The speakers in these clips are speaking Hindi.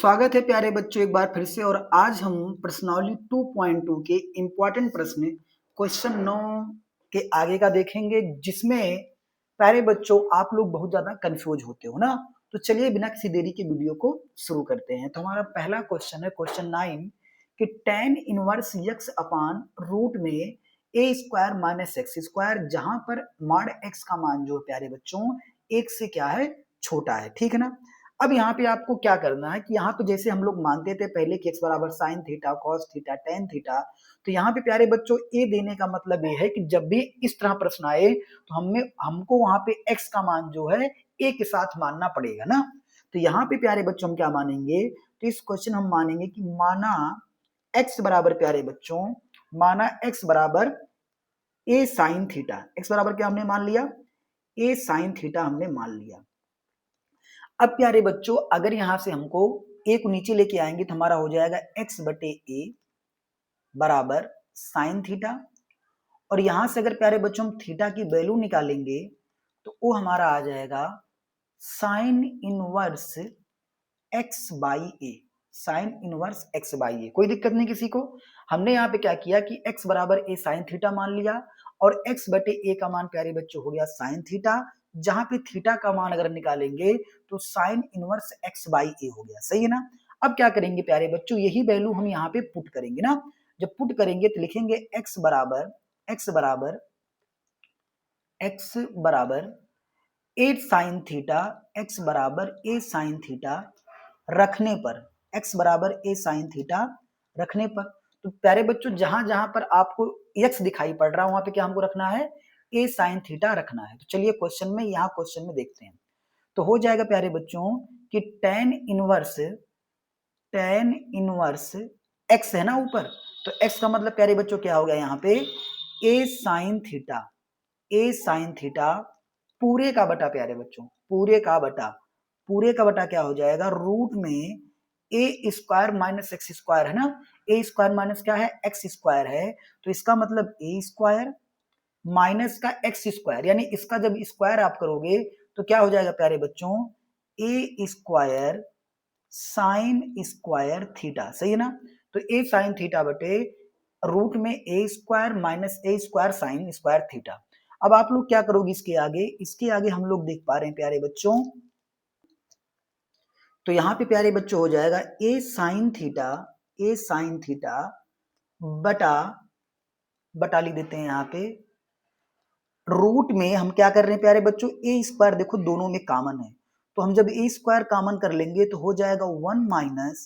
स्वागत है प्यारे बच्चों एक बार फिर से। और आज हम प्रश्नावली 2.2 के इम्पोर्टेंट प्रश्न क्वेश्चन 9 के आगे का देखेंगे, जिसमें प्यारे बच्चों आप लोग बहुत ज्यादा कंफ्यूज होते हो ना। तो चलिए बिना किसी देरी के वीडियो को शुरू करते हैं। तो हमारा पहला क्वेश्चन है क्वेश्चन 9 कि tan inverse x upon root में A square minus X square, जहां पर मॉड x का मान जो प्यारे बच्चों एक से क्या है छोटा है, ठीक है ना। अब यहाँ पे आपको क्या करना है कि यहाँ पे जैसे हम लोग मानते थे पहले कि x बराबर sine theta cos theta tan theta, तो यहाँ पे प्यारे बच्चों ए देने का मतलब ये है कि जब भी इस तरह प्रश्न आए तो हमको वहां पे x का मान जो है ए के साथ मानना पड़ेगा ना। तो यहाँ पे प्यारे बच्चों हम क्या मानेंगे, तो इस क्वेश्चन हम मानेंगे कि माना x बराबर प्यारे बच्चों माना x बराबर ए साइन थीटा, x बराबर क्या हमने मान लिया ए साइन थीटा हमने मान लिया। अब प्यारे बच्चों अगर यहां से हमको ए को नीचे लेके आएंगे तो हमारा हो जाएगा x बटे ए बराबर साइन थीटा, और यहां से अगर प्यारे बच्चों हम थीटा की वैल्यू निकालेंगे तो वो हमारा आ जाएगा sine inverse x by a, sine inverse x by a. कोई दिक्कत नहीं किसी को। हमने यहाँ पे क्या किया कि x बराबर ए साइन थीटा मान लिया, और x बटे ए का मान प्यारे बच्चों हो गया साइन थीटा, जहां पे थीटा का मान अगर निकालेंगे तो साइन इनवर्स x बाई ए हो गया, सही है ना। अब क्या करेंगे प्यारे बच्चों, यही वैल्यू हम यहाँ पे पुट करेंगे ना। जब पुट करेंगे तो लिखेंगे x बराबर ए साइन थीटा, x बराबर ए साइन थीटा रखने पर, x बराबर ए साइन थीटा रखने पर, तो प्यारे बच्चों जहां जहां पर आपको x दिखाई पड़ रहा है वहां पे क्या हमको रखना है ए साइन थीटा रखना है। तो चलिए क्वेश्चन में देखते हैं। तो हो जाएगा प्यारे बच्चों कि टेन इनवर्स x है ना ऊपर, तो x का मतलब प्यारे बच्चों क्या हो गया यहाँ पे ए साइन थीटा पूरे का बटा प्यारे बच्चों पूरे का बटा क्या हो जाएगा रूट में A square minus X square है ना। ए स्क्वायर माइनस क्या है एक्स स्क्वायर है, तो इसका मतलब ए स्क्वायर माइनस का एक्स स्क्वायर, यानी इसका जब स्क्वायर आप करोगे तो क्या हो जाएगा प्यारे बच्चों ए स्क्वायर साइन स्क्वायर थीटा, सही है ना। तो ए साइन थीटा बटे रूट में A square minus A square sine square theta. अब आप लोग क्या करोगे इसके आगे हम लोग देख पा रहे हैं प्यारे बच्चों, तो यहाँ पे प्यारे बच्चों हो जाएगा ए साइन थीटा बटा बटा लिख देते हैं यहाँ पे रूट में हम क्या कर रहे हैं प्यारे बच्चों ए स्क्वायर, देखो दोनों में कॉमन है, तो हम जब ए स्क्वायर कॉमन कर लेंगे तो हो जाएगा 1 माइनस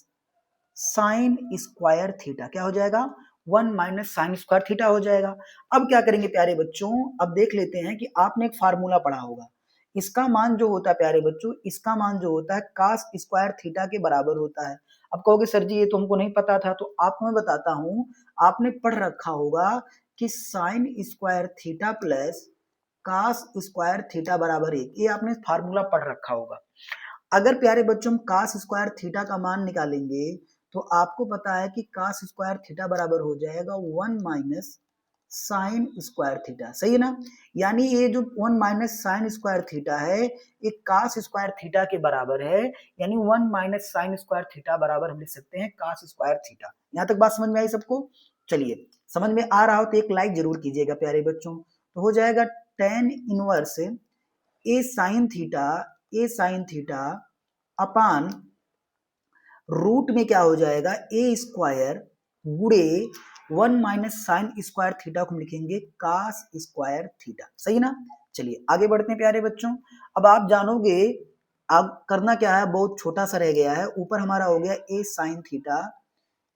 साइन स्क्वायर थीटा, क्या हो जाएगा 1 माइनस साइन स्क्वायर थीटा हो जाएगा। अब क्या करेंगे प्यारे बच्चों, अब देख लेते हैं कि आपने एक फार्मूला पढ़ा होगा, इसका मान जो होता है प्यारे बच्चों, इसका मान जो होता है कास स्क्वायर थीटा के बराबर होता है। अब कहोगे सर जी ये तो हमको नहीं पता था, तो आपको मैं बताता हूं, आपने पढ़ रखा होगा कि sine square theta plus cos square theta बराबर 1, ये आपने फार्मूला पढ़ रखा होगा। अगर प्यारे बच्चों हम कास स्क्वायर थीटा का मान निकालेंगे तो आपको पता है कि कास स्क्वायर थीटा बराबर हो जाएगा 1 माइनस साइन स्क्वायर थीटा, सही है ना। यानी ये जो 1 माइनस साइन स्क्वायर थीटा है ये कास स्क्वायर थीटा के बराबर है, यानी 1 माइनस साइन स्क्वायर थीटा बराबर हम लिख सकते हैं कास स्क्वायर थीटा। यहां तक बात समझ में आई सबको। चलिए समझ में आ रहा हो तो एक लाइक जरूर कीजिएगा प्यारे बच्चों। तो हो जाएगा टेन इनवर्स ए साइन थीटा अपान रूट में क्या हो जाएगा ए स्क्वायर गुड़े 1 माइनस साइन स्क्वायर थीटा को हम लिखेंगे कास स्क्वायर थीटा, सही ना। चलिए आगे बढ़ते हैं प्यारे बच्चों। अब आप जानोगे अब करना क्या है, बहुत छोटा सा रह गया है। ऊपर हमारा हो गया ए साइन थीटा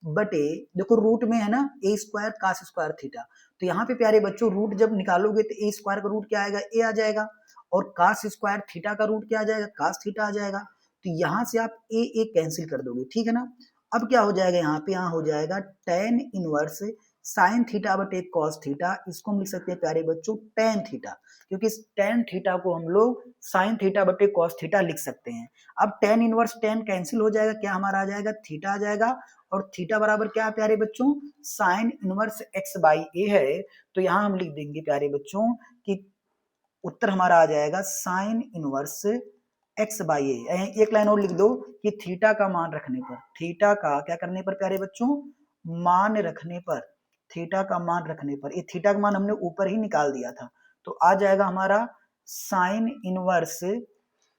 बटे, देखो रूट में है ना ए स्क्वायर कास स्क्वायर थीटा, तो यहाँ पे प्यारे बच्चों रूट जब निकालोगे तो ए स्क्वायर का रूट क्या आएगा ए आ जाएगा, और कास स्क्वायर थीटा का रूट क्या आ जाएगा कास थीटा आ जाएगा। तो यहाँ से आप ए कैंसिल कर दोगे, ठीक है ना। अब क्या हो जाएगा यहाँ पे, यहाँ हो जाएगा टेन इनवर्स साइन थीटा बटे कॉस थीटा, इसको हम लिख सकते हैं प्यारे बच्चों टेन थीटा, क्योंकि इस टेन थीटा को हम लोग साइन थीटा बटे कॉस थीटा लिख सकते हैं। अब टेन इनवर्स टेन कैंसिल हो जाएगा, क्या हमारा आ जाएगा थीटा आ जाएगा, और थीटा बराबर क्या है प्यारे बच्चों साइन इनवर्स एक्स बाई ए है। तो यहां हम लिख देंगे प्यारे बच्चों कि उत्तर हमारा आ जाएगा साइन इनवर्स एक्स बाई ए। एक लाइन और लिख दो कि थीटा का मान रखने पर, थीटा का क्या करने पर प्यारे बच्चों, मान रखने पर, थीटा का मान रखने पर, ये थीटा का मान हमने ऊपर ही निकाल दिया था, तो आ जाएगा हमारा sine inverse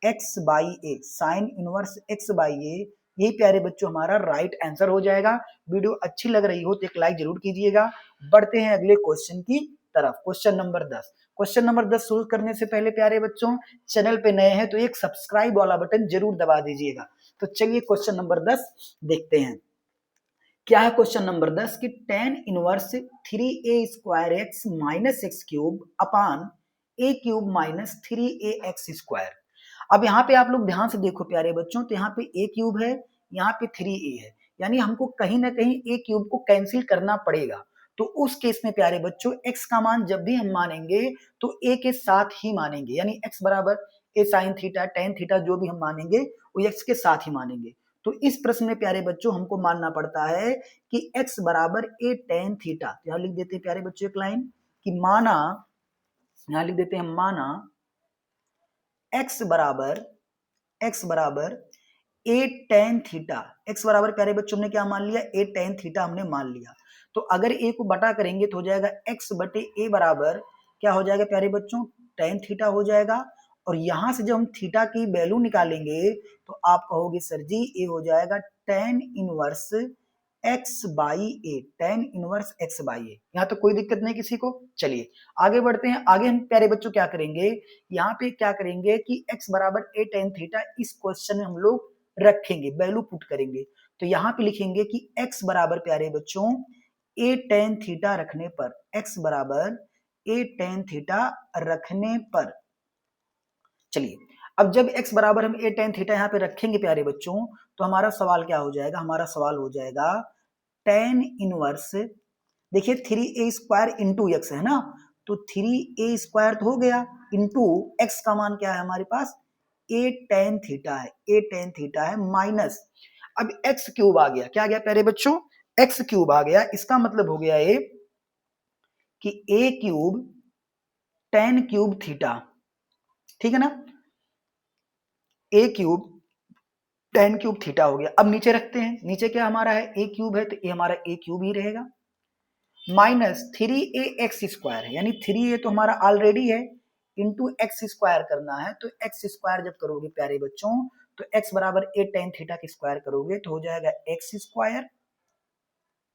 x by a, sine inverse x by a. ये प्यारे बच्चों हमारा राइट आंसर हो जाएगा। वीडियो अच्छी लग रही हो तो एक लाइक जरूर कीजिएगा। बढ़ते हैं अगले क्वेश्चन की तरफ, क्वेश्चन नंबर 10। क्वेश्चन नंबर 10 शुरू करने से पहले प्यारे बच्चों, चैनल पे नए हैं तो एक सब्सक्राइब वाला बटन जरूर दबा दीजिएगा। तो चलिए क्वेश्चन नंबर 10 देखते हैं। क्या है क्वेश्चन नंबर 10 कि tan inverse 3a² x minus x cube upon a cube minus 3ax²। अब यहाँ पे आप लोग ध्यान से देखो प्यारे बच्चों, तो यहाँ पे a क्यूब है, यहाँ पे 3a है, यानी हमको कहीं ना कहीं a क्यूब को कैंसिल करना पड़ेगा। तो उस केस में प्यारे बच्चों x का मान जब भी हम मानेंगे तो a के साथ ही मानेंगे, यानी x बराबर a sine theta tan theta जो भी हम मानेंगे वो x के साथ ही मानेंगे। तो इस प्रश्न में प्यारे बच्चों हमको मानना पड़ता है कि x बराबर a tan थीटा। यहाँ लिख देते हैं प्यारे बच्चों एक लाइन कि माना, यहाँ लिख देते हैं माना x बराबर a tan थीटा। x बराबर प्यारे बच्चों हमने क्या मान लिया, a tan थीटा हमने मान लिया। तो अगर a को बटा करेंगे तो हो जाएगा x बटे a बराबर क्या हो जाएगा प्यारे बच्चों, tan थीटा हो जाएगा। और यहां से जब हम थीटा की वैल्यू निकालेंगे तो आप कहोगे सर जी ये हो जाएगा tan inverse x by a, tan inverse x by a. यहाँ तो कोई दिक्कत नहीं किसी को। चलिए आगे बढ़ते हैं। आगे हम प्यारे बच्चों क्या करेंगे, यहाँ पे क्या करेंगे कि x बराबर a tan थीटा इस क्वेश्चन में हम लोग रखेंगे, वैल्यू पुट करेंगे। तो यहाँ पे लिखेंगे कि x बराबर प्यारे बच्चों a tan थीटा रखने पर, x बराबर a tan थीटा रखने पर, चलिए अब जब x बराबर हम a tan थीटा यहाँ पे रखेंगे प्यारे बच्चों, तो हमारा सवाल क्या हो जाएगा, हमारा सवाल हो जाएगा tan इनवर्स, देखिए 3a² इंटू एक्स है ना, तो 3a² तो हो गया, इंटू x का मान क्या है हमारे पास, a tan थीटा है, a tan थीटा है, माइनस अब x क्यूब आ गया, क्या आ गया प्यारे बच्चों, x क्यूब आ गया। इसका मतलब हो गया ये कि a cube tan cube theta, ठीक है ना, a cube tan cube theta हो गया। अब नीचे रखते हैं, नीचे क्या हमारा है, a क्यूब है तो ये हमारा a क्यूब ही रहेगा, माइनस 3ax² है, यानी 3a तो हमारा ऑलरेडी है, इंटू x² करना है। तो x² जब करोगे प्यारे बच्चों तो x बराबर a tan थीटा की स्क्वायर करोगे तो हो जाएगा x²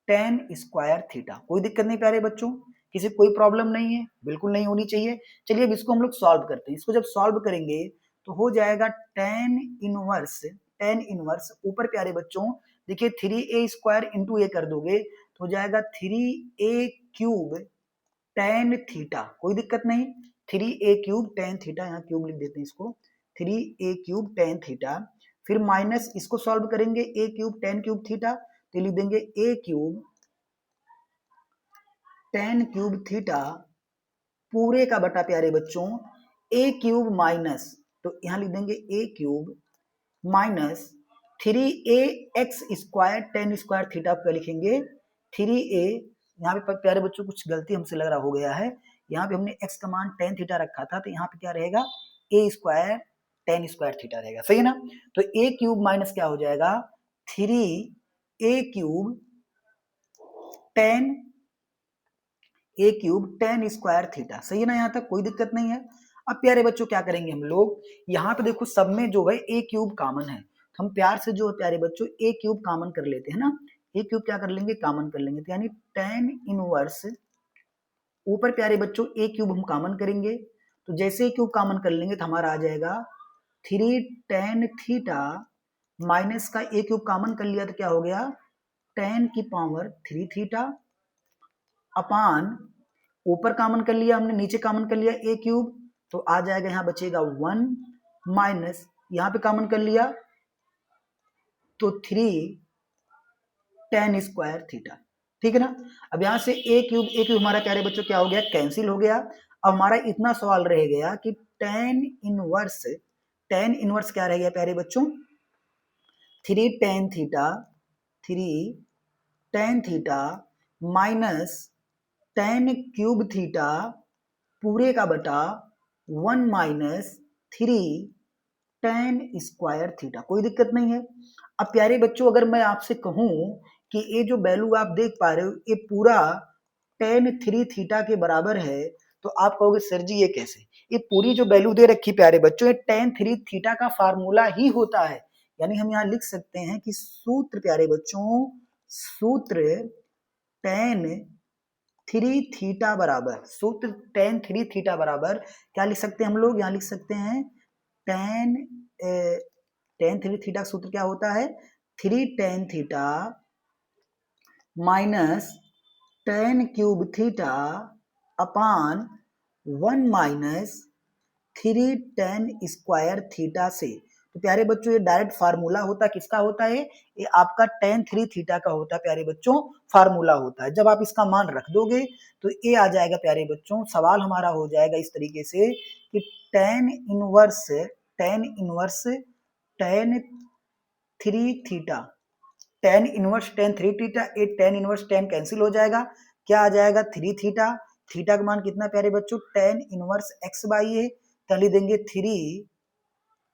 tan स्क्वायर थीटा। कोई दिक्कत नहीं प्यारे बच्चों, किसी कोई प्रॉब्लम नहीं है, बिल्कुल नहीं होनी चाहिए। चलिए अब इसको हम लोग सॉल्व करते हैं। इसको जब सॉल्व करेंगे तो हो जाएगा tan इनवर्स ऊपर प्यारे बच्चों देखिए 3a² इंटू ए कर दोगे तो हो जाएगा 3a क्यूब tan थीटा, कोई दिक्कत नहीं, 3a क्यूब tan थीटा, यहाँ क्यूब लिख देते हैं इसको, 3a क्यूब tan थीटा। फिर माइनस इसको सॉल्व करेंगे a cube tan cube theta, तो लिख देंगे a cube tan cube theta पूरे का बटा प्यारे बच्चों a क्यूब माइनस, तो यहाँ लिख देंगे a cube minus 3ax² tan square theta को लिखेंगे 3a, यहाँ पे प्यारे बच्चों कुछ गलती हमसे लग रहा हो गया है, यहाँ पे हमने x का मान tan थीटा रखा था, तो यहाँ पे क्या रहेगा a² tan स्क्वायर थीटा रहेगा, सही है ना। तो a क्यूब माइनस क्या हो जाएगा 3a cube tan square theta, सही है ना, यहाँ तक कोई दिक्कत नहीं है। अब प्यारे बच्चों क्या करेंगे हम लोग, यहाँ पे देखो सब में जो है a क्यूब कॉमन है, तो हम प्यार से जो है प्यारे बच्चों a क्यूब कॉमन कर लेते हैं ना, a क्यूब क्या कर लेंगे कॉमन कर लेंगे, तो यानी tan इनवर्स ऊपर प्यारे बच्चों a क्यूब हम कॉमन करेंगे, तो जैसे a क्यूब कॉमन कर लेंगे तो हमारा आ जाएगा 3 tan थीटा माइनस का a क्यूब कॉमन कर लिया तो क्या हो गया tan की पावर 3 थीटा अपान ऊपर कॉमन कर लिया हमने, नीचे कॉमन कर लिया a क्यूब, तो आ जाएगा यहाँ बचेगा 1 माइनस यहाँ पे कॉमन कर लिया तो 3 tan स्क्वायर थीटा, ठीक है ना। अब यहाँ से a क्यूब हमारा प्यारे बच्चों क्या हो गया कैंसिल हो गया। अब हमारा इतना सवाल रह गया कि tan इनवर्स क्या रह गया प्यारे बच्चों 3 tan theta minus tan cube theta पूरे का बटा 1 माइनस 3 tan स्क्वायर थीटा, कोई दिक्कत नहीं है। अब प्यारे बच्चों अगर मैं आपसे कहूं कि ये जो वैल्यू आप देख पा रहे हो ये पूरा tan 3 थीटा के बराबर है, तो आप कहोगे सर जी ये कैसे? ये पूरी जो वैल्यू दे रखी प्यारे बच्चों ये tan 3 थीटा का फार्मूला ही होता है। यानी हम यहाँ लिख सकते हैं कि सूत्र प्यारे बच्चों, सूत्र tan 3 थीटा बराबर, सूत्र tan 3 थीटा बराबर क्या लिख सकते हैं हम लोग? यहाँ लिख सकते हैं tan tan 3 थीटा का सूत्र क्या होता है? 3 tan theta minus tan cube theta upon 1 minus 3 tan square theta से। तो प्यारे बच्चों ये डायरेक्ट फार्मूला होता है, किसका होता है? ये आपका tan 3 थीटा का होता है प्यारे बच्चों, फार्मूला होता है। जब आप इसका मान रख दोगे तो ये आ जाएगा प्यारे बच्चों, सवाल हमारा हो जाएगा इस तरीके से कि tan inverse tan 3 theta, tan inverse tan 3 theta, ये tan इनवर्स tan कैंसिल हो जाएगा, क्या आ जाएगा? 3 थीटा, थीटा का मान कितना प्यारे बच्चों? tan इनवर्स x बाई ए, क्या लिख देंगे? 3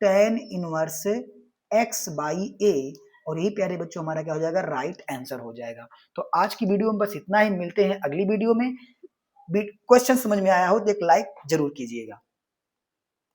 tan इनवर्स x बाई ए, और यही प्यारे बच्चों हमारा क्या हो जाएगा? राइट आंसर हो जाएगा। तो आज की वीडियो में बस इतना ही, मिलते हैं अगली वीडियो में। क्वेश्चन समझ में आया हो तो एक लाइक जरूर कीजिएगा।